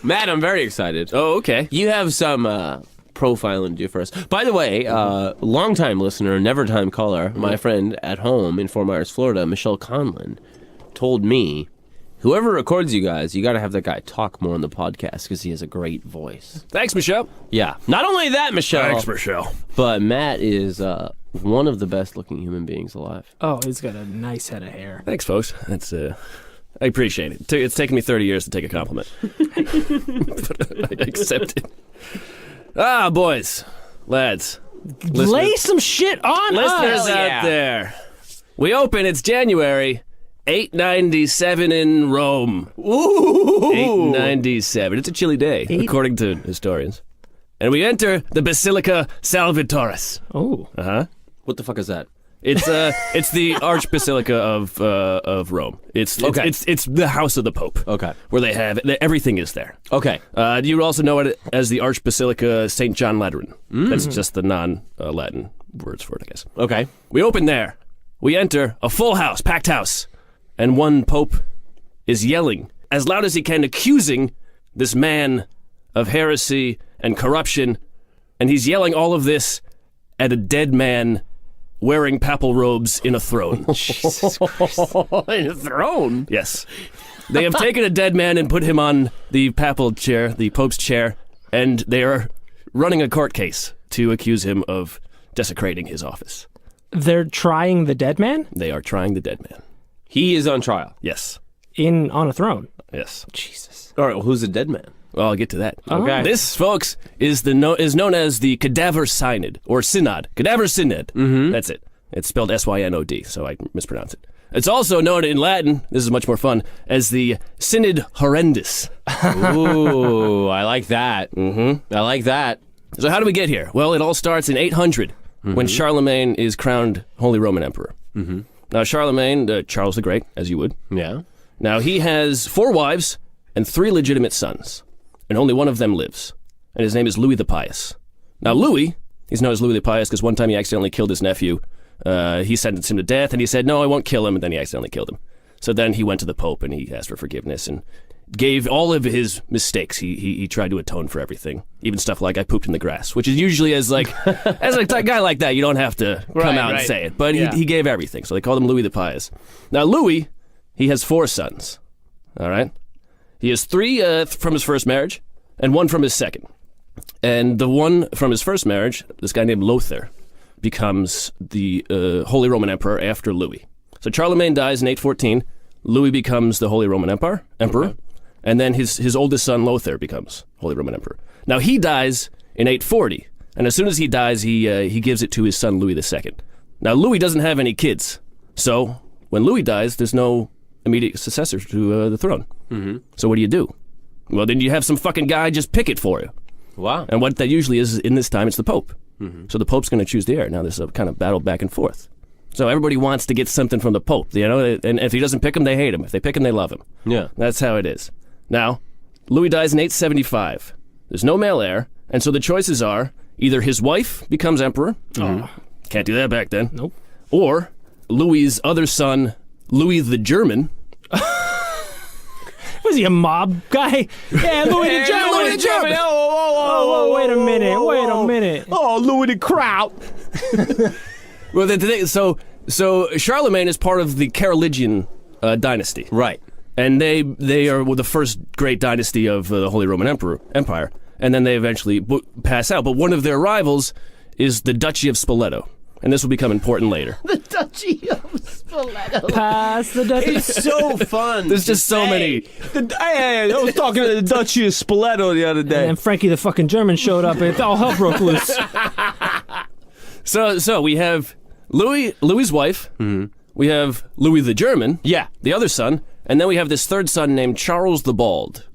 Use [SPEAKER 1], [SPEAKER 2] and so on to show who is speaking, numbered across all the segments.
[SPEAKER 1] Matt, I'm very excited.
[SPEAKER 2] Oh, okay.
[SPEAKER 1] You have some profiling to do for us. By the way, longtime listener, never-time caller, my friend at home in Fort Myers, Florida, Michelle Conlon, told me, whoever records you guys, you got to have that guy talk more on the podcast because he has a great voice.
[SPEAKER 2] Thanks, Michelle.
[SPEAKER 1] Yeah. Not only that, Michelle.
[SPEAKER 2] Thanks, Michelle.
[SPEAKER 1] But Matt is one of the best-looking human beings alive.
[SPEAKER 3] Oh, he's got a nice head of hair.
[SPEAKER 2] Thanks, folks. That's I appreciate it. It's taken me 30 years to take a compliment. But I accept it. Ah, boys, lads,
[SPEAKER 3] Lay some shit on
[SPEAKER 2] listeners
[SPEAKER 3] us.
[SPEAKER 2] out there. We open. It's January 897 in Rome.
[SPEAKER 1] Ooh!
[SPEAKER 2] 897. It's a chilly day, according to historians. And we enter the Basilica Salvatoris.
[SPEAKER 3] Oh.
[SPEAKER 2] Uh-huh.
[SPEAKER 1] What the fuck is that?
[SPEAKER 2] It's the Archbasilica of Rome. It's the house of the Pope.
[SPEAKER 1] Okay.
[SPEAKER 2] Where they have everything is there.
[SPEAKER 1] Okay.
[SPEAKER 2] You also know it as the Archbasilica St. John Lateran. That's just the non-Latin words for it, I guess.
[SPEAKER 1] Okay.
[SPEAKER 2] We open there. We enter a full house, packed house, and one Pope is yelling as loud as he can, accusing this man of heresy and corruption, and he's yelling all of this at a dead man wearing papal robes in a throne.
[SPEAKER 3] Jesus Christ.
[SPEAKER 1] In a throne?
[SPEAKER 2] Yes. They have taken a dead man and put him on the papal chair, the Pope's chair, and they are running a court case to accuse him of desecrating his office.
[SPEAKER 3] They're trying the dead man?
[SPEAKER 2] They are trying the dead man.
[SPEAKER 1] He is on trial.
[SPEAKER 2] Yes.
[SPEAKER 3] On a throne?
[SPEAKER 2] Yes.
[SPEAKER 3] Jesus.
[SPEAKER 1] All right, well, who's the dead man?
[SPEAKER 2] Well, I'll get to that.
[SPEAKER 1] Okay.
[SPEAKER 2] This, folks, is known as the Cadaver Synod, or Synod. Cadaver Synod. Mm-hmm. That's it. It's spelled S-Y-N-O-D, so I mispronounce it. It's also known in Latin, this is much more fun, as the Synod Horrendus.
[SPEAKER 1] Ooh, I like that.
[SPEAKER 2] Mm-hmm.
[SPEAKER 1] I like that.
[SPEAKER 2] So how do we get here? Well, it all starts in 800, when Charlemagne is crowned Holy Roman Emperor. Mm-hmm. Now, Charlemagne, Charles the Great, as you would.
[SPEAKER 1] Yeah.
[SPEAKER 2] Now, he has 4 wives and 3 legitimate sons, and only one of them lives, and his name is Louis the Pious. Now, Louis, he's known as Louis the Pious because one time he accidentally killed his nephew. He sentenced him to death, and he said, no, I won't kill him, and then he accidentally killed him. So then he went to the Pope, and he asked for forgiveness, and gave all of his mistakes. He tried to atone for everything, even stuff like I pooped in the grass, which is usually as a guy like that, you don't have to come out and say it, but he gave everything, so they called him Louis the Pious. Now, Louis, he has 4 sons, all right? He has 3 from his first marriage and 1 from his second. And the one from his first marriage, this guy named Lothar, becomes the Holy Roman Emperor after Louis. So Charlemagne dies in 814. Louis becomes the Holy Roman Emperor. Okay. And then his oldest son, Lothar, becomes Holy Roman Emperor. Now, he dies in 840. And as soon as he dies, he gives it to his son, Louis II. Now, Louis doesn't have any kids. So when Louis dies, there's no immediate successor to the throne. Mm-hmm. So what do? Well, then you have some fucking guy just pick it for you.
[SPEAKER 1] Wow.
[SPEAKER 2] And what that usually is in this time, it's the Pope. Mm-hmm. So the Pope's going to choose the heir. Now there's a kind of battle back and forth. So everybody wants to get something from the Pope, and if he doesn't pick him, they hate him. If they pick him, they love him.
[SPEAKER 1] Yeah.
[SPEAKER 2] That's how it is. Now, Louis dies in 875. There's no male heir, and so the choices are either his wife becomes emperor. Mm-hmm. Can't do that back then.
[SPEAKER 3] Nope.
[SPEAKER 2] Or Louis's other son, Louis the German.
[SPEAKER 3] Was he a mob guy? Yeah, Louis the German.
[SPEAKER 1] Louis the German.
[SPEAKER 3] Oh, wait a minute.
[SPEAKER 1] Oh, Louis the Kraut.
[SPEAKER 2] Well, so Charlemagne is part of the Carolingian dynasty.
[SPEAKER 1] Right.
[SPEAKER 2] And they are the first great dynasty of the Holy Roman Empire. And then they eventually pass out. But one of their rivals is the Duchy of Spoleto. And this will become important later.
[SPEAKER 1] The Duchy of Spoleto.
[SPEAKER 3] Pass the Duchy.
[SPEAKER 1] It's so fun.
[SPEAKER 2] There's just so many.
[SPEAKER 1] I was talking to the Duchy of Spoleto the other day.
[SPEAKER 3] And Frankie the fucking German showed up and all hell broke loose.
[SPEAKER 2] So we have Louis's wife. Mm-hmm. We have Louis the German.
[SPEAKER 1] Yeah.
[SPEAKER 2] The other son. And then we have this third son named Charles the Bald.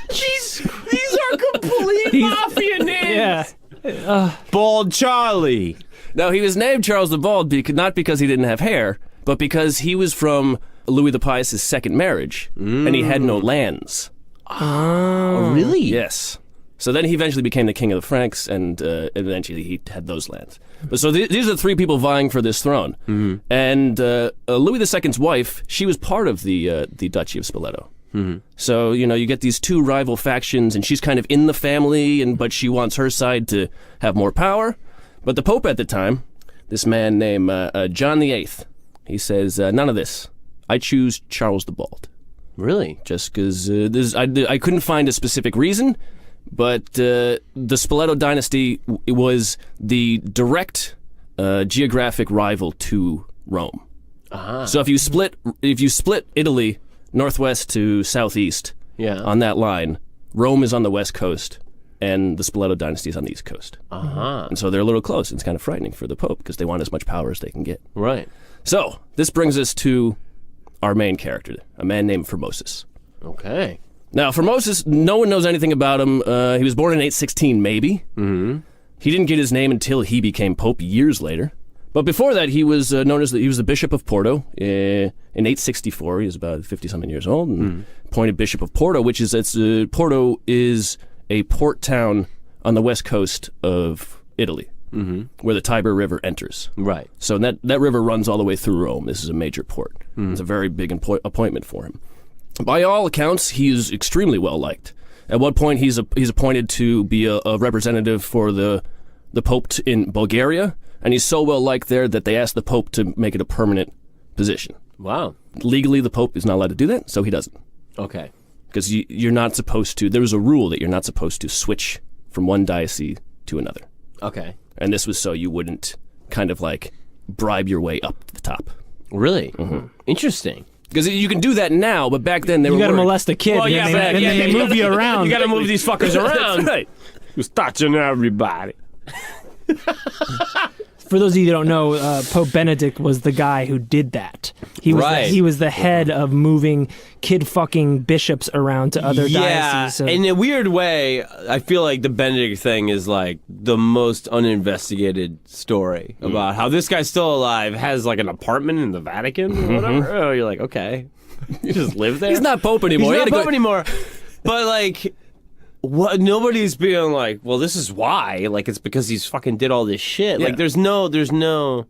[SPEAKER 1] These are complete mafia names.
[SPEAKER 3] Yeah.
[SPEAKER 1] Bald Charlie.
[SPEAKER 2] Now, he was named Charles the Bald not because he didn't have hair, but because he was from Louis the Pious' second marriage, and he had no lands.
[SPEAKER 1] Oh, really?
[SPEAKER 2] Yes. So then he eventually became the king of the Franks, and eventually he had those lands. But so these are the 3 people vying for this throne. Mm-hmm. And Louis II's wife, she was part of the Duchy of Spoleto. So, you get these two rival factions, and she's kind of in the family, but she wants her side to have more power. But the Pope at the time, this man named John VIII, he says, none of this. I choose Charles the Bald.
[SPEAKER 1] Really?
[SPEAKER 2] Just because I couldn't find a specific reason, but the Spoleto dynasty was the direct geographic rival to Rome. So if you split Italy northwest to southeast on that line, Rome is on the west coast, and the Spoleto dynasty is on the east coast. And so they're a little close. It's kind of frightening for the Pope because they want as much power as they can get.
[SPEAKER 1] Right.
[SPEAKER 2] So this brings us to our main character, a man named Formosus.
[SPEAKER 1] Okay.
[SPEAKER 2] Now, Formosus, no one knows anything about him. He was born in 816, maybe. He didn't get his name until he became Pope years later. But before that, he was known as he was the Bishop of Porto. In 864, he was about 50-something years old, and appointed Bishop of Porto, which is Porto is a port town on the west coast of Italy, where the Tiber River enters.
[SPEAKER 1] Right.
[SPEAKER 2] So that river runs all the way through Rome. This is a major port. It's a very big appointment for him. By all accounts, he is extremely well liked. At one point, he's appointed to be a representative for the Pope in Bulgaria, and he's so well liked there that they asked the Pope to make it a permanent position.
[SPEAKER 1] Wow.
[SPEAKER 2] Legally, the Pope is not allowed to do that, so he doesn't.
[SPEAKER 1] Okay.
[SPEAKER 2] Because you're not supposed to. There was a rule that you're not supposed to switch from one diocese to another.
[SPEAKER 1] Okay.
[SPEAKER 2] And this was so you wouldn't kind of like bribe your way up to the top.
[SPEAKER 1] Really? Interesting.
[SPEAKER 2] Because you can do that now, but back then they were
[SPEAKER 3] You got to
[SPEAKER 2] worried.
[SPEAKER 3] molest a kid,
[SPEAKER 1] Well,
[SPEAKER 3] and
[SPEAKER 1] yeah,
[SPEAKER 3] then they move you around.
[SPEAKER 1] You got to move these fuckers around.
[SPEAKER 2] That's right.
[SPEAKER 1] Who's touching everybody?
[SPEAKER 3] For those of you who don't know, Pope Benedict was the guy who did that. He was the head of moving kid-fucking bishops around to other dioceses. So.
[SPEAKER 1] In a weird way, I feel like the Benedict thing is like the most uninvestigated story about how this guy's still alive, has like an apartment in the Vatican or whatever. Oh, you're like, okay. You just live there?
[SPEAKER 2] He's not Pope anymore.
[SPEAKER 1] He's not Pope anymore. But like... What? Nobody's being like, well, this is why. Like, it's because he's fucking did all this shit.
[SPEAKER 2] Yeah.
[SPEAKER 1] Like, there's no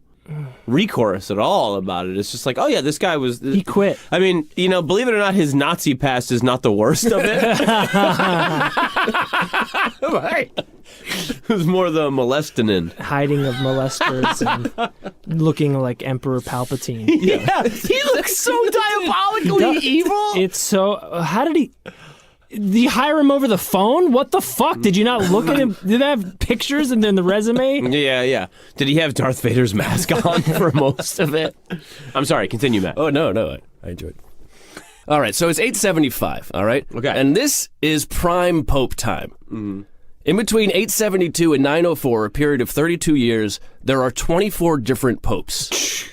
[SPEAKER 1] recourse at all about it. It's just like, oh yeah, this guy was.
[SPEAKER 3] He quit.
[SPEAKER 1] I mean, believe it or not, his Nazi past is not the worst of it. Right. It was more the molestinin.
[SPEAKER 3] Hiding of molesters and looking like Emperor Palpatine.
[SPEAKER 1] Yeah, he looks so diabolically evil.
[SPEAKER 3] It's so... how did he... Did you hire him over the phone? What the fuck? Did you not look at him? Did they have pictures and then the resume?
[SPEAKER 1] Yeah. Did he have Darth Vader's mask on for most of it? I'm sorry, continue, Matt.
[SPEAKER 2] Oh, no, I enjoyed it. All right, so it's 875, all right?
[SPEAKER 1] Okay.
[SPEAKER 2] And this is prime Pope time. In between 872 and 904, a period of 32 years, there are 24 different popes.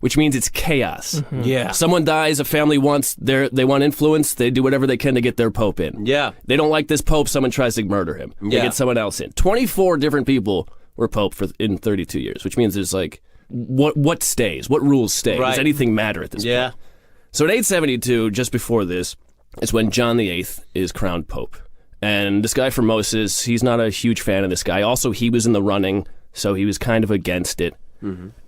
[SPEAKER 2] Which means it's chaos.
[SPEAKER 1] Yeah.
[SPEAKER 2] Someone dies, a family they want influence, they do whatever they can to get their pope in.
[SPEAKER 1] Yeah.
[SPEAKER 2] They don't like this pope, someone tries to murder him. They get someone else in. 24 different people were pope in 32 years, which means there's like, what stays? What rules stay?
[SPEAKER 1] Right.
[SPEAKER 2] Does anything matter at this point? So in 872, just before this, is when John VIII is crowned pope. And this guy Formosus, he's not a huge fan of this guy. Also, he was in the running, so he was kind of against it.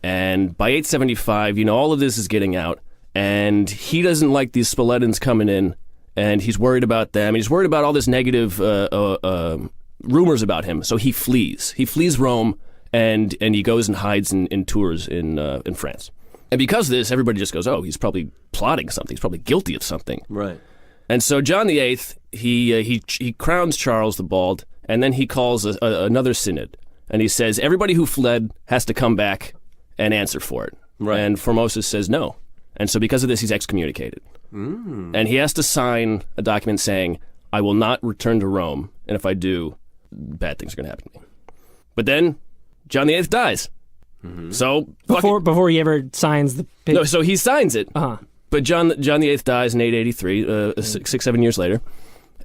[SPEAKER 2] And by 875, all of this is getting out, and he doesn't like these Spoletans coming in, and he's worried about them. He's worried about all this negative rumors about him, so he flees. He flees Rome, and he goes and hides in tours in France. And because of this, everybody just goes, oh, he's probably plotting something. He's probably guilty of something.
[SPEAKER 1] Right.
[SPEAKER 2] And so John VIII, he crowns Charles the Bald, and then he calls another synod. And he says, everybody who fled has to come back and answer for it.
[SPEAKER 1] Right.
[SPEAKER 2] And Formosus says no. And so because of this, he's excommunicated. And he has to sign a document saying, I will not return to Rome, and if I do, bad things are going to happen to me. But then, John VIII dies. So
[SPEAKER 3] Before he ever signs the...
[SPEAKER 2] no, so he signs it.
[SPEAKER 3] Uh-huh.
[SPEAKER 2] But John VIII dies in 883, 7 years later.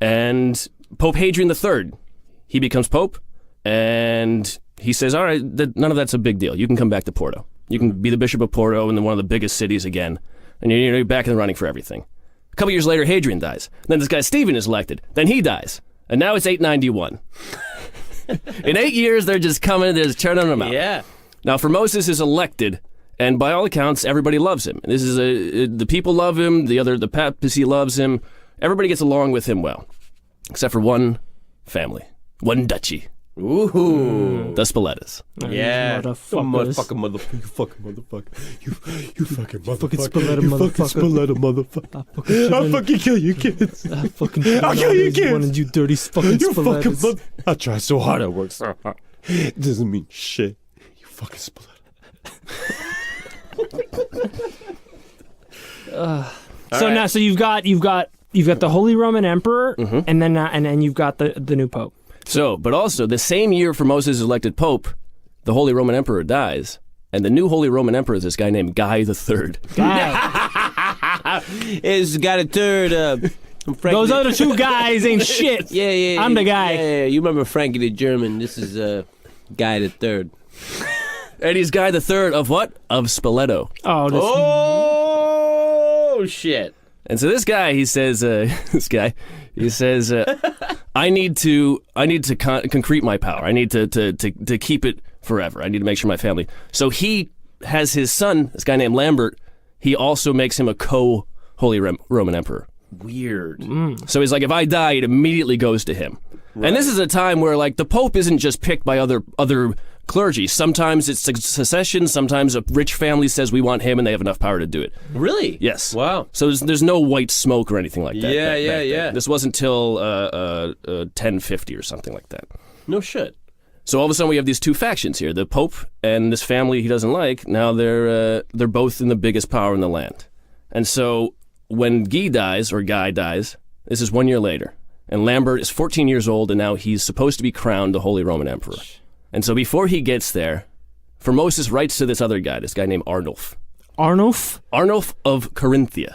[SPEAKER 2] And Pope Hadrian III, he becomes Pope. And he says, all right, none of that's a big deal. You can come back to Porto. You can be the Bishop of Porto in one of the biggest cities again. And you're back in the running for everything. A couple years later, Hadrian dies. Then this guy Stephen is elected. Then he dies. And now it's 891. In 8 years, they're just coming, they're just turning them out.
[SPEAKER 1] Yeah.
[SPEAKER 2] Now, Formosus is elected, and by all accounts, everybody loves him. This is the people love him. The papacy loves him. everybody gets along with him well, except for one family, one duchy.
[SPEAKER 1] Ooh.
[SPEAKER 2] The Spoletas.
[SPEAKER 1] Yeah.
[SPEAKER 3] Motherfuckers.
[SPEAKER 1] Fucking motherfucker. You fucking motherfucker.
[SPEAKER 3] Fucking Spoleta
[SPEAKER 1] You
[SPEAKER 3] motherfucker.
[SPEAKER 1] fucking Spoleta motherfucker. I'll fucking kill you kids.
[SPEAKER 3] I'll
[SPEAKER 1] kill you kids.
[SPEAKER 3] One of you dirty fucking
[SPEAKER 1] You fucking
[SPEAKER 3] Spoletas.
[SPEAKER 1] mother. I try so hard. I work so hard. It doesn't mean shit. You fucking Spoleta.
[SPEAKER 3] So you've got the Holy Roman Emperor, and then you've got the new Pope.
[SPEAKER 2] So, but also, the same year Formosa is elected Pope, the Holy Roman Emperor dies, and the new Holy Roman Emperor is this guy named Guy III.
[SPEAKER 1] It's got a third.
[SPEAKER 3] Those other two guys ain't shit.
[SPEAKER 1] Yeah.
[SPEAKER 3] I'm the guy.
[SPEAKER 1] Yeah. You remember Frankie the German? This is Guy the Third.
[SPEAKER 2] And he's Guy III of what? Of Spoleto.
[SPEAKER 1] Oh shit.
[SPEAKER 2] And so this guy, he says, I need to concrete my power. I need to keep it forever. I need to make sure my family. So he has his son, this guy named Lambert. He also makes him a co-Holy Roman Emperor.
[SPEAKER 1] Weird.
[SPEAKER 2] So he's like, if I die, it immediately goes to him. Right. And this is a time where, like, the Pope isn't just picked by other clergy. Sometimes it's secession. Sometimes a rich family says we want him, and they have enough power to do it.
[SPEAKER 1] Really?
[SPEAKER 2] Yes.
[SPEAKER 1] Wow.
[SPEAKER 2] So there's no white smoke or anything like that.
[SPEAKER 1] Yeah.
[SPEAKER 2] This wasn't till 1050 or something like that.
[SPEAKER 1] No shit.
[SPEAKER 2] So all of a sudden we have these two factions here: the Pope and this family he doesn't like. Now they're both in the biggest power in the land. And so when Guy dies, this is 1 year later, and Lambert is 14 years old, and now he's supposed to be crowned the Holy Roman Emperor. And so before he gets there, Formosus writes to this other guy, this guy named Arnulf.
[SPEAKER 3] Arnulf?
[SPEAKER 2] Arnulf of Carinthia.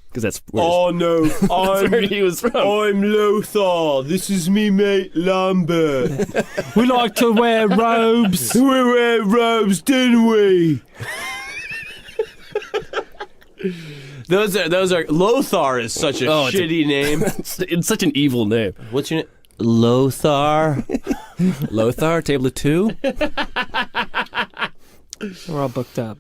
[SPEAKER 2] Because that's where he was from.
[SPEAKER 1] I'm Lothar. This is me mate Lambert.
[SPEAKER 3] We like to wear robes.
[SPEAKER 1] We wear robes, didn't we? Those are Lothar is such a shitty name.
[SPEAKER 2] It's such an evil name.
[SPEAKER 1] What's your name? Lothar.
[SPEAKER 2] Lothar, table of two.
[SPEAKER 3] We're all booked up.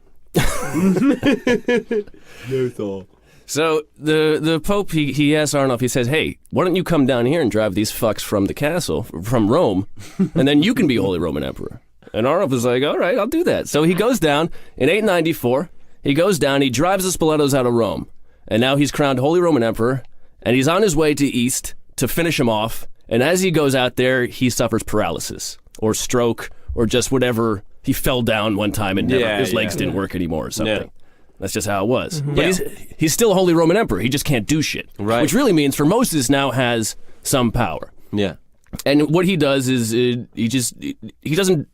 [SPEAKER 1] Lothar.
[SPEAKER 2] So the Pope, he asks Arnulf, he says, hey, why don't you come down here and drive these fucks from the castle, from Rome, and then you can be Holy Roman Emperor. And Arnulf is like, all right, I'll do that. So he goes down in 894. He goes down, he drives the Spoletos out of Rome, and now he's crowned Holy Roman Emperor, and he's on his way to East to finish him off. And as he goes out there, he suffers paralysis or stroke or just whatever. He fell down one time and his legs didn't work anymore or something. Yeah. That's just how it was. Mm-hmm. But he's still a Holy Roman Emperor. He just can't do shit.
[SPEAKER 1] Right.
[SPEAKER 2] Which really means Formosus now has some power.
[SPEAKER 1] Yeah.
[SPEAKER 2] And what he does is he doesn't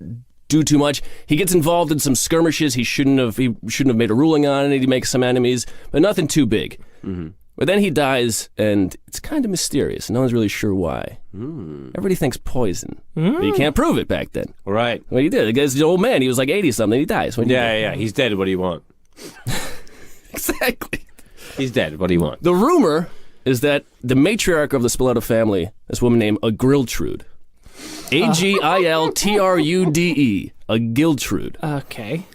[SPEAKER 2] do too much. He gets involved in some skirmishes he shouldn't have made a ruling on it. He makes some enemies, but nothing too big. Mm-hmm. But then he dies, and it's kind of mysterious. No one's really sure why. Everybody thinks poison. But you can't prove it back then.
[SPEAKER 1] Right.
[SPEAKER 2] What he did, the guy's an old man. He was like 80-something. He dies.
[SPEAKER 1] Yeah. He's dead. What do you want?
[SPEAKER 2] Exactly.
[SPEAKER 1] He's dead. What do you want?
[SPEAKER 2] The rumor is that the matriarch of the Spoleto family, this woman named Agiltrude, Agiltrude, Agiltrude.
[SPEAKER 3] Okay.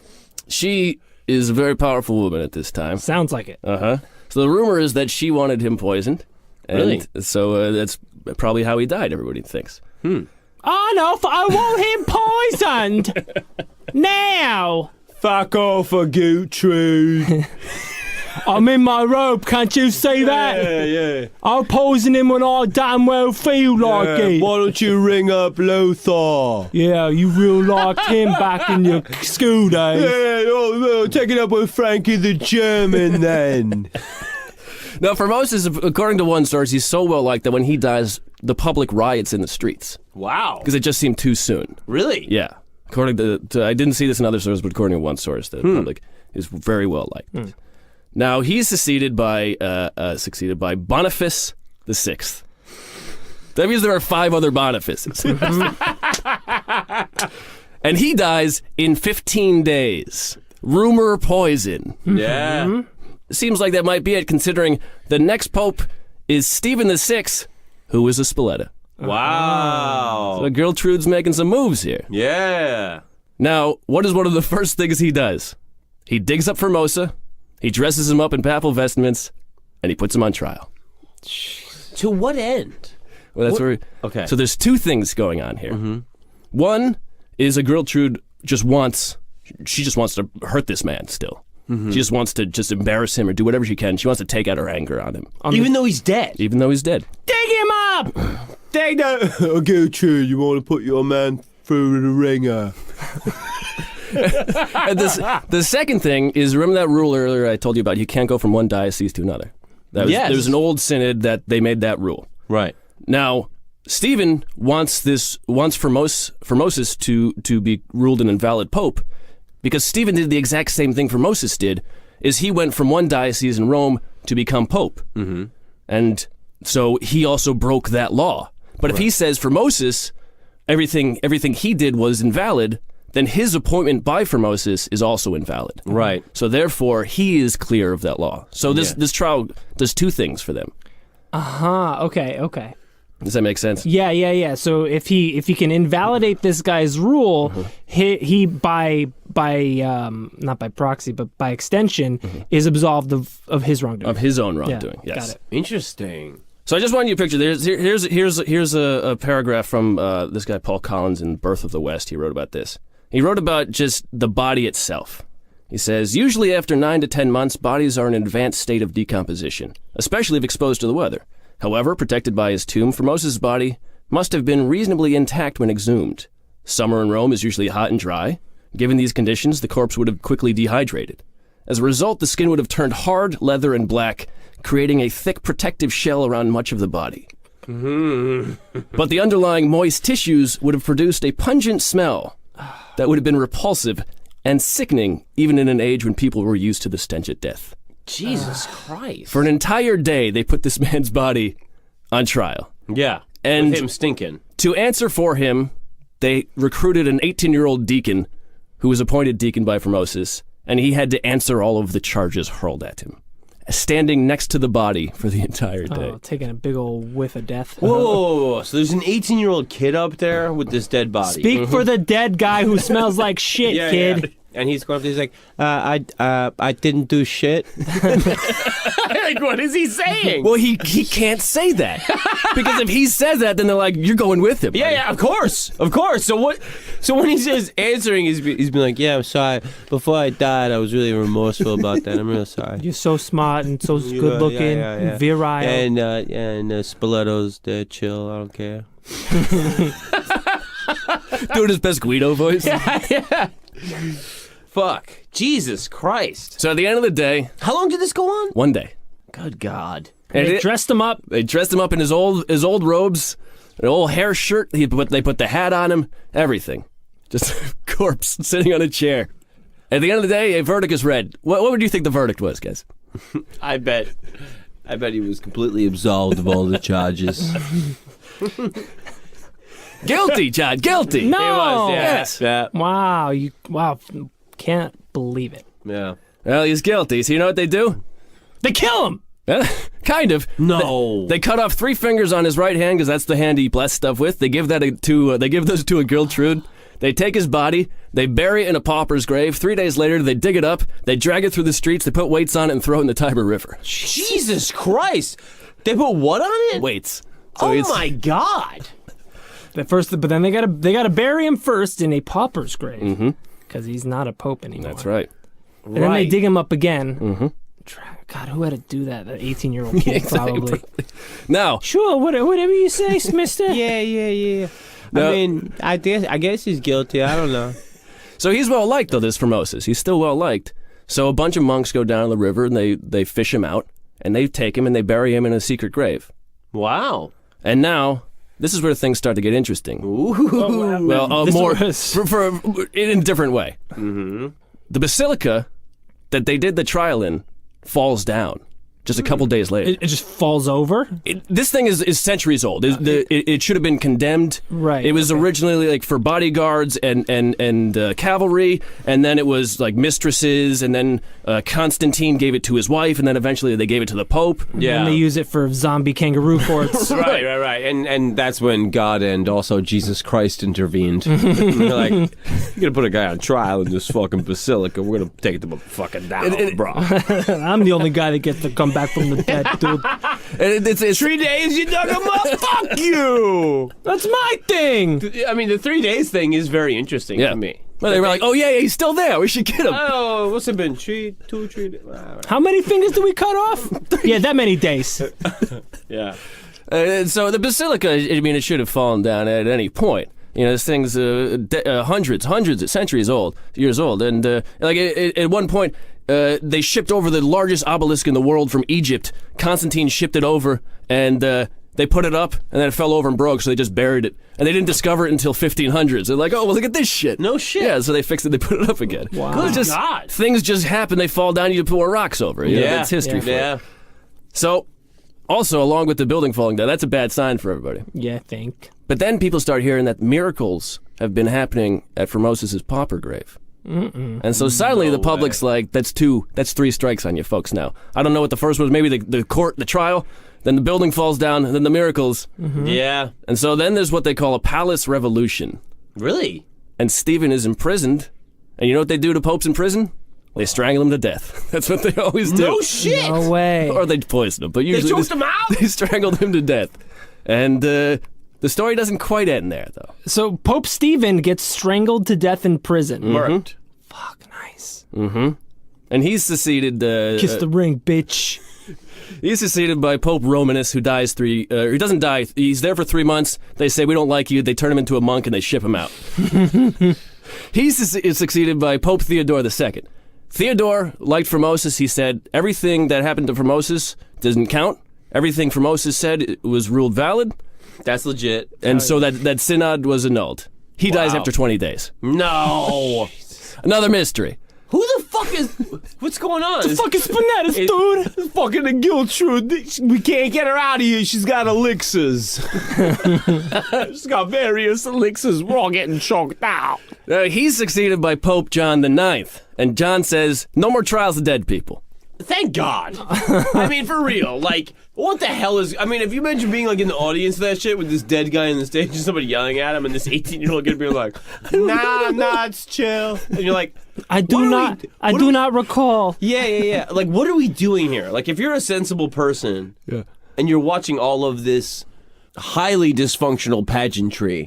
[SPEAKER 2] She is a very powerful woman at this time.
[SPEAKER 3] Sounds like it.
[SPEAKER 2] Uh-huh. So the rumor is that she wanted him poisoned. And
[SPEAKER 1] really?
[SPEAKER 2] So that's probably how he died, everybody thinks.
[SPEAKER 3] Arnulf, I want him poisoned! Now!
[SPEAKER 1] Fuck off, Agiltrude.
[SPEAKER 3] I'm in my robe, can't you see that?
[SPEAKER 1] Yeah.
[SPEAKER 3] I'll poison him when I damn well feel like it.
[SPEAKER 1] Why don't you ring up Lothar?
[SPEAKER 3] Yeah, you real liked him back in your school days.
[SPEAKER 1] Yeah, take it up with Frankie the German then.
[SPEAKER 2] Now, Formosus, according to one source, he's so well liked that when he dies, the public riots in the streets.
[SPEAKER 1] Wow.
[SPEAKER 2] Because it just seemed too soon.
[SPEAKER 1] Really?
[SPEAKER 2] Yeah. According to I didn't see this in other sources, but according to one source, the public is very well liked. Now he's succeeded by Boniface VI. That means there are 5 other Bonifaces, and he dies in 15 days. Rumor poison.
[SPEAKER 1] Yeah.
[SPEAKER 2] Seems like that might be it, considering the next pope is Stephen VI, who is a Spoleta.
[SPEAKER 1] Wow.
[SPEAKER 2] So Gertrude's making some moves here.
[SPEAKER 1] Yeah.
[SPEAKER 2] Now, what is one of the first things he does? He digs up Formosa, he dresses him up in papal vestments, and he puts him on trial.
[SPEAKER 1] To what end?
[SPEAKER 2] Well, that's
[SPEAKER 1] What?
[SPEAKER 2] where.
[SPEAKER 1] Okay.
[SPEAKER 2] So there's two things going on here. One is a Gertrude just wants to hurt this man still. She just wants to just embarrass him or do whatever she can. She wants to take out her anger on him.
[SPEAKER 1] Even though he's dead.
[SPEAKER 2] Even though he's dead.
[SPEAKER 3] Dig him up!
[SPEAKER 1] Take that. Okay, true. You want to put your man through the ringer.
[SPEAKER 2] And the second thing is, remember that rule earlier I told you about? You can't go from one diocese to another. There was an old synod that they made that rule.
[SPEAKER 1] Right.
[SPEAKER 2] Now, Stephen wants Formosus to be ruled an invalid pope, because Stephen did the exact same thing Formosus did, is he went from one diocese in Rome to become pope. And so he also broke that law. But if he says Formosus, everything he did was invalid, then his appointment by Formosus is also invalid.
[SPEAKER 1] Right.
[SPEAKER 2] So therefore, he is clear of that law. So this trial does two things for them.
[SPEAKER 3] Okay.
[SPEAKER 2] Does that make sense?
[SPEAKER 3] Yeah. So if he can invalidate this guy's rule, he by not by proxy but by extension is absolved of his wrongdoing.
[SPEAKER 2] Of his own wrongdoing.
[SPEAKER 3] Yeah,
[SPEAKER 2] Yes.
[SPEAKER 3] got it.
[SPEAKER 1] Interesting.
[SPEAKER 2] So I just want you to picture. Here's a paragraph from this guy Paul Collins in Birth of the West. He wrote about this. He wrote about just the body itself. He says, usually after 9 to 10 months, bodies are in an advanced state of decomposition, especially if exposed to the weather. However, protected by his tomb, Formosus' body must have been reasonably intact when exhumed. Summer in Rome is usually hot and dry. Given these conditions, the corpse would have quickly dehydrated. As a result, the skin would have turned hard, leather, and black, creating a thick protective shell around much of the body. But the underlying moist tissues would have produced a pungent smell that would have been repulsive and sickening even in an age when people were used to the stench of death.
[SPEAKER 1] Jesus Christ.
[SPEAKER 2] For an entire day, they put this man's body on trial.
[SPEAKER 1] Yeah.
[SPEAKER 2] And
[SPEAKER 1] with him stinking.
[SPEAKER 2] to answer for him, they recruited an 18-year-old deacon who was appointed deacon by Formosus, and he had to answer all of the charges hurled at him, standing next to the body for the entire day.
[SPEAKER 3] Oh, taking a big old whiff of death.
[SPEAKER 1] Whoa. So there's an 18-year-old kid up there with this dead body.
[SPEAKER 3] Speak for the dead guy who smells like shit, kid.
[SPEAKER 1] Yeah. And he's going up there, he's like, I didn't do shit. Like, what is he saying?
[SPEAKER 2] Well, he can't say that. Because if he says that, then they're like, you're going with him.
[SPEAKER 1] Yeah, of course. So when he says answering, he's been like, yeah, I'm sorry. Before I died, I was really remorseful about that. I'm really sorry.
[SPEAKER 3] You're so smart and so good looking, and virile.
[SPEAKER 1] And Spoleto's there, chill. I don't care.
[SPEAKER 2] Doing his best Guido voice.
[SPEAKER 1] Yeah. Fuck. Jesus Christ.
[SPEAKER 2] So at the end of the day,
[SPEAKER 1] How long did this go on?
[SPEAKER 2] one day.
[SPEAKER 1] Good God.
[SPEAKER 3] And they dressed him up.
[SPEAKER 2] They dressed him up in his old robes, an old hair shirt. They put the hat on him, everything. Just a corpse sitting on a chair. At the end of the day, a verdict is read. What would you think the verdict was, guys?
[SPEAKER 1] I bet he was completely absolved of all the charges.
[SPEAKER 2] Guilty, John. Guilty.
[SPEAKER 3] No.
[SPEAKER 1] He was, yeah.
[SPEAKER 2] Yes.
[SPEAKER 1] Yeah.
[SPEAKER 3] Wow. Can't believe it.
[SPEAKER 1] Yeah.
[SPEAKER 2] Well, he's guilty. So you know what they do?
[SPEAKER 3] They kill him.
[SPEAKER 2] Kind of.
[SPEAKER 1] No.
[SPEAKER 2] They cut off 3 fingers on his right hand because that's the hand he blessed stuff with. They give those to a Gertrude. They take his body, they bury it in a pauper's grave. 3 days later, they dig it up, they drag it through the streets, they put weights on it and throw it in the Tiber River.
[SPEAKER 1] Jesus Christ. They put what on it?
[SPEAKER 2] Weights.
[SPEAKER 1] Oh my God.
[SPEAKER 3] But then they gotta bury him first in a pauper's grave because he's not a pope anymore.
[SPEAKER 2] That's right.
[SPEAKER 3] And then they dig him up again. God, who had to do that? That 18-year-old kid, probably.
[SPEAKER 2] Now,
[SPEAKER 3] Sure, whatever you say, Mister.
[SPEAKER 1] Yeah.
[SPEAKER 2] No.
[SPEAKER 1] I mean, I guess he's guilty. I don't know.
[SPEAKER 2] so he's well liked though, this Formosus. He's still well liked. So a bunch of monks go down the river and they fish him out and they take him and they bury him in a secret grave.
[SPEAKER 1] Wow.
[SPEAKER 2] And now this is where things start to get interesting.
[SPEAKER 1] Ooh.
[SPEAKER 2] Well,
[SPEAKER 3] This
[SPEAKER 2] more
[SPEAKER 3] was-
[SPEAKER 2] in a different way. Mm-hmm. The basilica that they did the trial in falls down just a couple days later.
[SPEAKER 3] It just falls over.
[SPEAKER 2] This thing is centuries old. It should have been condemned.
[SPEAKER 3] Right,
[SPEAKER 2] It was originally like for bodyguards and cavalry, and then it was like mistresses, and then Constantine gave it to his wife, and then eventually they gave it to the Pope.
[SPEAKER 1] Yeah.
[SPEAKER 3] And they use it for zombie kangaroo courts.
[SPEAKER 1] Right. And that's when God and also Jesus Christ intervened. They're like, you're gonna put a guy on trial in this fucking basilica. We're gonna take it to fucking down, bro.
[SPEAKER 3] I'm the only guy that gets to come back back from the dead, dude.
[SPEAKER 2] And it's
[SPEAKER 1] 3 days you dug him up? Fuck you!
[SPEAKER 3] That's my thing.
[SPEAKER 1] I mean, the 3 days thing is very interesting to me.
[SPEAKER 2] Well, they were like, oh, yeah, he's still there. We should get him.
[SPEAKER 1] Oh, what's it been? 3 days?
[SPEAKER 3] How many fingers do we cut off? Yeah, that many days.
[SPEAKER 1] Yeah.
[SPEAKER 2] And so the basilica, I mean, it should have fallen down at any point. You know, this thing's hundreds of centuries years old. And at one point, they shipped over the largest obelisk in the world from Egypt. Constantine shipped it over, and they put it up, and then it fell over and broke, so they just buried it. And they didn't discover it until 1500s. They're like, oh, well, look at this shit.
[SPEAKER 1] No shit.
[SPEAKER 2] Yeah, so they fixed it, they put it up again.
[SPEAKER 3] Wow.
[SPEAKER 1] Good God.
[SPEAKER 2] Things just happen, they fall down, you pour rocks over. You know, that's history for it. So, also, along with the building falling down, that's a bad sign for everybody.
[SPEAKER 3] Yeah, I think.
[SPEAKER 2] But then people start hearing that miracles have been happening at Formosus' pauper grave. And so suddenly the public's like, that's 3 strikes on you folks now. I don't know what the first was, maybe the court, the trial, then the building falls down, and then the miracles.
[SPEAKER 1] Yeah.
[SPEAKER 2] And so then there's what they call a palace revolution.
[SPEAKER 1] Really?
[SPEAKER 2] And Stephen is imprisoned, and you know what they do to popes in prison? They strangle him to death. That's what they always do.
[SPEAKER 1] No shit!
[SPEAKER 3] No way.
[SPEAKER 2] Or they poison him, but usually
[SPEAKER 1] choked him out?
[SPEAKER 2] They strangled him to death. And the story doesn't quite end there, though.
[SPEAKER 3] So Pope Stephen gets strangled to death in prison.
[SPEAKER 1] Murked.
[SPEAKER 3] Fuck, nice.
[SPEAKER 2] And he's succeeded.
[SPEAKER 3] Kiss the ring, bitch.
[SPEAKER 2] He's succeeded by Pope Romanus, who dies he doesn't die. He's there for 3 months. They say, we don't like you. They turn him into a monk and they ship him out. He's succeeded by Pope Theodore II. Theodore liked Formosus. He said, everything that happened to Formosus doesn't count. Everything Formosus said was ruled valid.
[SPEAKER 1] That's legit.
[SPEAKER 2] And so that synod was annulled. He dies after 20 days.
[SPEAKER 1] No.
[SPEAKER 2] Another mystery.
[SPEAKER 1] Who the fuck is... What's going on?
[SPEAKER 3] Fucking Spinetus, dude.
[SPEAKER 1] It's fucking the Gertrude. We can't get her out of here. She's got elixirs. She's got various elixirs. We're all getting choked out.
[SPEAKER 2] He's succeeded by Pope John IX. And John says, no more trials of dead people.
[SPEAKER 1] Thank God. I mean, for real. Like, what the hell is... I mean, if you imagine being, like, in the audience of that shit with this dead guy on the stage and somebody yelling at him and this 18-year-old kid being like, nah, it's chill. And you're like...
[SPEAKER 3] I do not recall.
[SPEAKER 1] Yeah. Like, what are we doing here? Like, if you're a sensible person and you're watching all of this highly dysfunctional pageantry,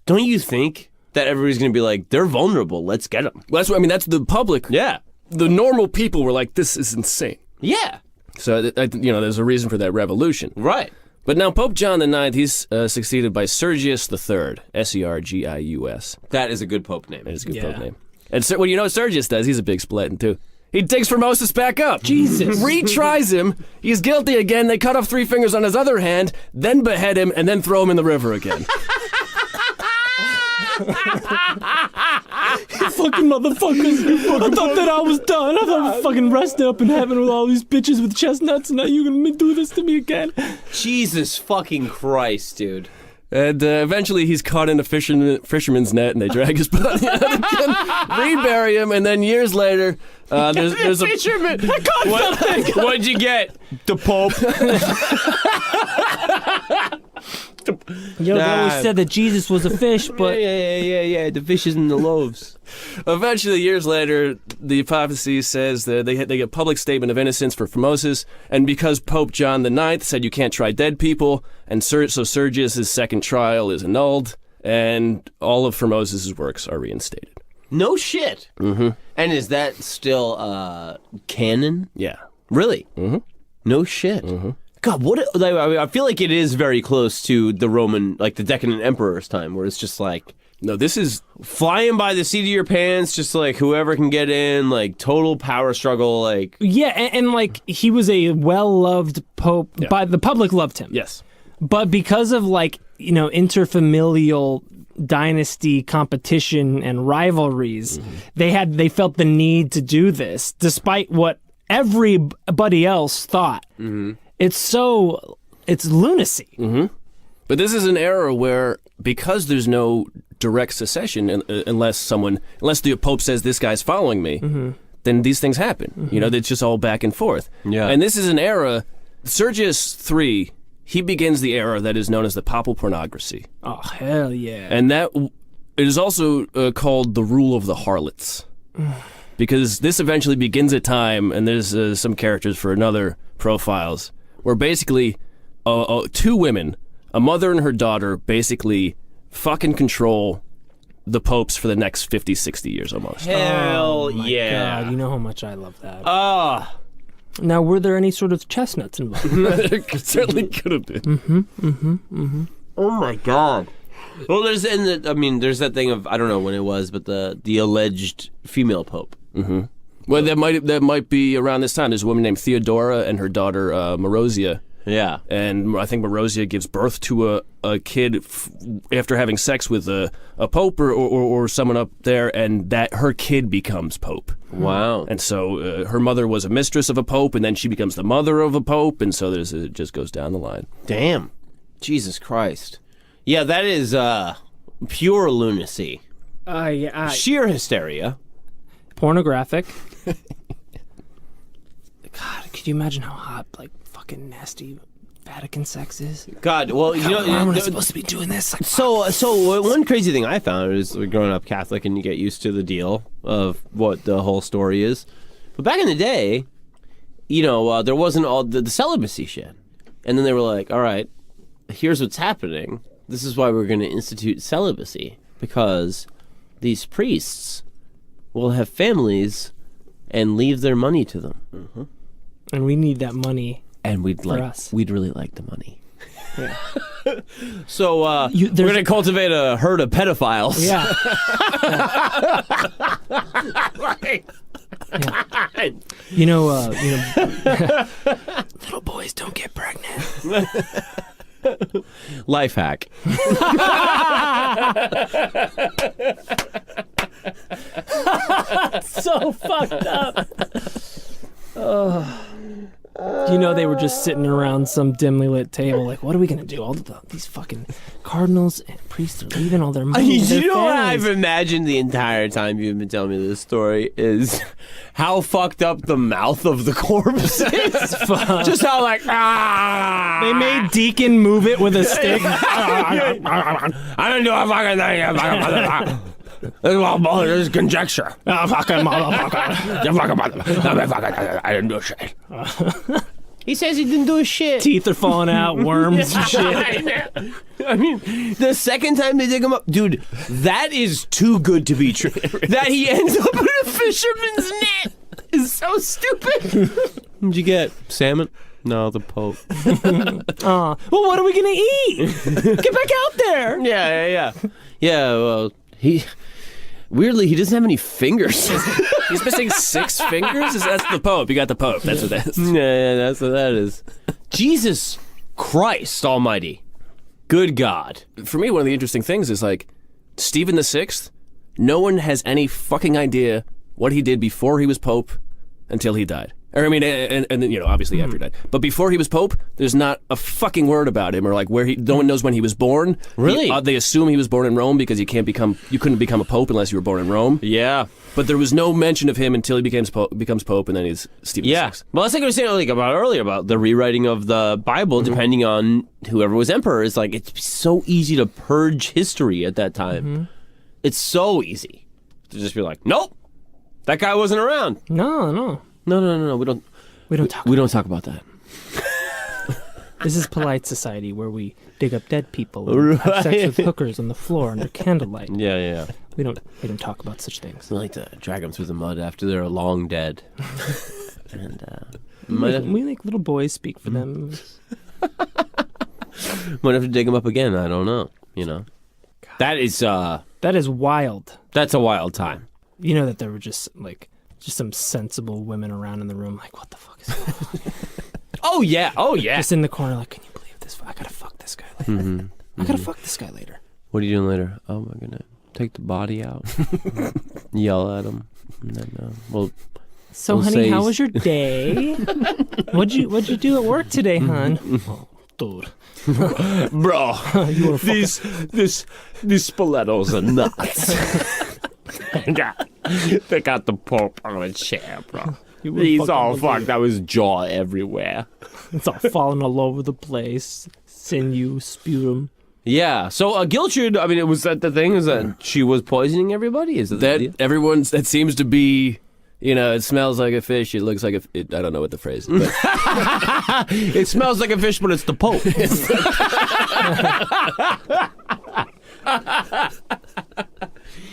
[SPEAKER 1] don't you think that everybody's going to be like, they're vulnerable, let's get them?
[SPEAKER 2] Well, that's the public.
[SPEAKER 1] Yeah.
[SPEAKER 2] The normal people were like, this is insane.
[SPEAKER 1] Yeah.
[SPEAKER 2] So, there's a reason for that revolution.
[SPEAKER 1] Right.
[SPEAKER 2] But now Pope John IX, he's succeeded by Sergius III, Sergius.
[SPEAKER 1] That is a good pope name.
[SPEAKER 2] That is a good pope name. And well, you know what Sergius does? He's a big splatting, too. He takes Formosus back up.
[SPEAKER 3] Jesus.
[SPEAKER 2] Retries him. He's guilty again. They cut off 3 fingers on his other hand, then behead him, and then throw him in the river again.
[SPEAKER 3] Fucking motherfuckers. I thought that I was done. I thought I was fucking resting up in heaven with all these bitches with chestnuts, and now you're gonna do this to me again.
[SPEAKER 1] Jesus fucking Christ, dude.
[SPEAKER 2] And eventually he's caught in a fisherman's net, and they drag his body out again, rebury him, and then years later, there's a
[SPEAKER 1] fisherman. I caught something. What'd you get? The Pope.
[SPEAKER 3] Yo, they always said that Jesus was a fish, but...
[SPEAKER 1] Yeah, the fishes and the loaves.
[SPEAKER 2] Eventually, years later, the papacy says that they get a public statement of innocence for Formosus, and because Pope John IX said you can't try dead people, and so Sergius' second trial is annulled, and all of Formosus' works are reinstated.
[SPEAKER 1] No shit. Mm-hmm. And is that still canon?
[SPEAKER 2] Yeah.
[SPEAKER 1] Really? Mm-hmm. No shit. Mm-hmm. God, I feel like it is very close to the Roman, like the decadent emperor's time, where it's just like...
[SPEAKER 2] No, this is...
[SPEAKER 1] flying by the seat of your pants, just like whoever can get in, like total power struggle, like...
[SPEAKER 3] Yeah, and like he was a well-loved pope, but the public loved him.
[SPEAKER 2] Yes.
[SPEAKER 3] But because of like, interfamilial dynasty competition and rivalries, they felt the need to do this, despite what everybody else thought. Mm-hmm. It's lunacy.
[SPEAKER 2] Mm-hmm. But this is an era where, because there's no direct succession, unless the Pope says this guy's following me, then these things happen. Mm-hmm. It's just all back and forth. Yeah. And this is an era, Sergius III, he begins the era that is known as the Papal pornography.
[SPEAKER 3] Oh, hell yeah.
[SPEAKER 2] And it is also called the rule of the harlots. Because this eventually begins a time, and there's some characters for another profiles where basically two women, a mother and her daughter, basically fucking control the popes for the next 50, 60 years almost.
[SPEAKER 1] Hell
[SPEAKER 3] my
[SPEAKER 1] yeah.
[SPEAKER 3] God, you know how much I love that.
[SPEAKER 1] Ah.
[SPEAKER 3] Now, were there any sort of chestnuts involved?
[SPEAKER 2] It certainly could have been.
[SPEAKER 1] Oh my God. Well, there's that thing of, I don't know when it was, but the alleged female pope.
[SPEAKER 2] Mm-hmm. Well, that might be around this time. There's a woman named Theodora and her daughter Marozia.
[SPEAKER 1] Yeah.
[SPEAKER 2] And I think Marozia gives birth to a kid after having sex with a pope or someone up there, and that her kid becomes pope.
[SPEAKER 1] Wow.
[SPEAKER 2] And so her mother was a mistress of a pope, and then she becomes the mother of a pope, and so it just goes down the line.
[SPEAKER 1] Damn. Jesus Christ. Yeah, that is pure lunacy. Sheer hysteria.
[SPEAKER 3] Pornographic. God, could you imagine how hot, like, fucking nasty Vatican sex is?
[SPEAKER 1] God, well, you know,
[SPEAKER 3] am I supposed to be doing this? Like,
[SPEAKER 1] so one crazy thing I found is growing up Catholic, and you get used to the deal of what the whole story is. But back in the day, you know, there wasn't all the celibacy shit, and then they were like, all right, here's what's happening. This is why we're going to institute celibacy, because these priests will have families and leave their money to them. Mm-hmm.
[SPEAKER 3] And we need that money.
[SPEAKER 1] And we'd
[SPEAKER 3] us.
[SPEAKER 1] really like the money.
[SPEAKER 3] Yeah.
[SPEAKER 1] So we're going to cultivate a herd of pedophiles.
[SPEAKER 3] Yeah.
[SPEAKER 1] Right.
[SPEAKER 3] Yeah. You know, little boys don't get pregnant.
[SPEAKER 1] Life hack.
[SPEAKER 3] So fucked up. You know, they were just sitting around some dimly lit table, like, what are we gonna do? All these fucking cardinals and priests are leaving all their money.
[SPEAKER 1] You know what I've imagined the entire time you've been telling me this story is how fucked up the mouth of the corpse is. Just how like
[SPEAKER 3] They made Deacon move it with a stick.
[SPEAKER 1] I don't do a fucking thing. This is conjecture.
[SPEAKER 3] Oh, fucking motherfucker.
[SPEAKER 1] You fucking motherfucker. I didn't do shit. He says he didn't do shit.
[SPEAKER 3] Teeth are falling out, worms and shit.
[SPEAKER 1] I mean, the second time they dig him up, dude, that is too good to be true. That he ends up in a fisherman's net is so stupid. What'd you get? Salmon? No, the Pope.
[SPEAKER 3] Well, what are we gonna eat? Get back out there.
[SPEAKER 1] Yeah. Yeah, well, weirdly, he doesn't have any fingers.
[SPEAKER 2] He's missing 6 fingers? That's the Pope. You got the Pope. That's what that is.
[SPEAKER 1] Yeah, that's what that is. Jesus Christ almighty. Good God.
[SPEAKER 2] For me, one of the interesting things is, like, Stephen VI, no one has any fucking idea what he did before he was Pope until he died. Or, I mean, and then, you know, obviously after he died. But before he was Pope, there's not a fucking word about him, or like no one knows when he was born.
[SPEAKER 1] Really?
[SPEAKER 2] They assume he was born in Rome because you couldn't become a Pope unless you were born in Rome.
[SPEAKER 1] Yeah.
[SPEAKER 2] But there was no mention of him until he becomes Pope, and then he's Stephen VI.
[SPEAKER 1] Well, that's like I was saying about earlier about the rewriting of the Bible, depending on whoever was emperor. It's like, it's so easy to purge history at that time. Mm-hmm. It's so easy to just be like, nope, that guy wasn't around.
[SPEAKER 3] No.
[SPEAKER 1] No. We don't talk about that.
[SPEAKER 3] This is polite society where we dig up dead people and have sex with hookers on the floor under candlelight.
[SPEAKER 1] Yeah.
[SPEAKER 3] We don't talk about such things.
[SPEAKER 1] We like to drag them through the mud after they're long dead. And
[SPEAKER 3] we make little boys speak for them.
[SPEAKER 1] Might have to dig them up again. I don't know. You know, that is
[SPEAKER 3] wild.
[SPEAKER 1] That's a wild time.
[SPEAKER 3] You know that there were just some sensible women around in the room, like, what the fuck is that?
[SPEAKER 1] Oh yeah.
[SPEAKER 3] Just in the corner, like, can you believe this? I gotta fuck this guy later. Mm-hmm. I gotta fuck this guy later.
[SPEAKER 1] What are you doing later? Oh, we're gonna take the body out, yell at him, and then
[SPEAKER 3] So, honey, how was your day? What'd you do at work today, hon? Oh, dude.
[SPEAKER 1] Bro, these stilettos are nuts. They got the Pope on a chair, bro. He's all fucked. That was jaw everywhere.
[SPEAKER 3] It's all falling all over the place. Sinew, sputum.
[SPEAKER 1] Yeah. So Gilchard, I mean, was that the thing? Is that she was poisoning everybody? Is
[SPEAKER 2] that everyone's? That seems to be You know, it smells like a fish. It looks like a. I don't know what the phrase is. But
[SPEAKER 1] It smells like a fish, but it's the Pope.